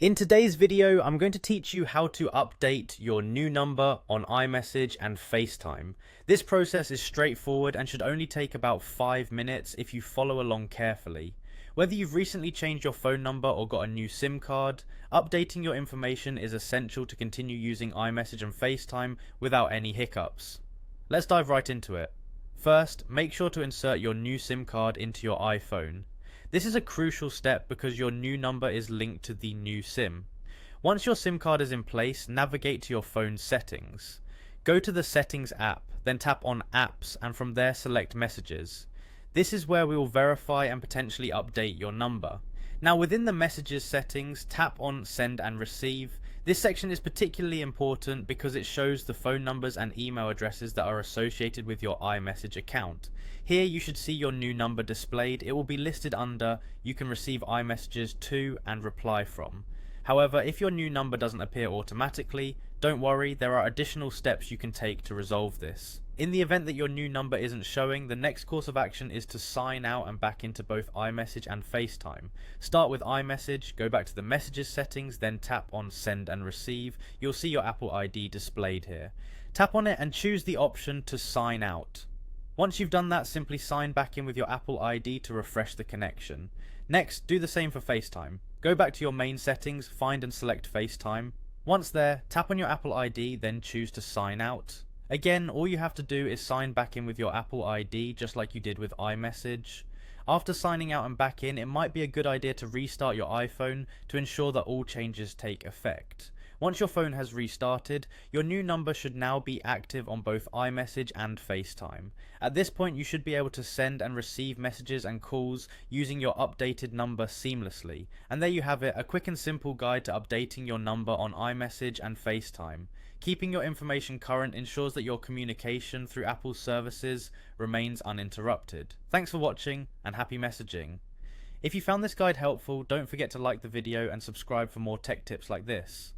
In today's video, I'm going to teach you how to update your new number on iMessage and FaceTime. This process is straightforward and should only take about 5 minutes if you follow along carefully. Whether you've recently changed your phone number or got a new SIM card, updating your information is essential to continue using iMessage and FaceTime without any hiccups. Let's dive right into it. First, make sure to insert your new SIM card into your iPhone. This is a crucial step because your new number is linked to the new SIM. Once your SIM card is in place, navigate to your phone's settings. Go to the Settings app, then tap on Apps and from there select Messages. This is where we will verify and potentially update your number. Now within the Messages settings, tap on Send and Receive. This section is particularly important because it shows the phone numbers and email addresses that are associated with your iMessage account. Here you should see your new number displayed. It will be listed under You can receive iMessages to and reply from. However, if your new number doesn't appear automatically, don't worry, there are additional steps you can take to resolve this. In the event that your new number isn't showing, the next course of action is to sign out and back into both iMessage and FaceTime. Start with iMessage, go back to the Messages settings, then tap on Send and Receive. You'll see your Apple ID displayed here. Tap on it and choose the option to sign out. Once you've done that, simply sign back in with your Apple ID to refresh the connection. Next, do the same for FaceTime. Go back to your main settings, find and select FaceTime. Once there, tap on your Apple ID, then choose to sign out. Again, all you have to do is sign back in with your Apple ID just like you did with iMessage. After signing out and back in, it might be a good idea to restart your iPhone to ensure that all changes take effect. Once your phone has restarted, your new number should now be active on both iMessage and FaceTime. At this point, you should be able to send and receive messages and calls using your updated number seamlessly. And there you have it, a quick and simple guide to updating your number on iMessage and FaceTime. Keeping your information current ensures that your communication through Apple's services remains uninterrupted. Thanks for watching and happy messaging. If you found this guide helpful, don't forget to like the video and subscribe for more tech tips like this.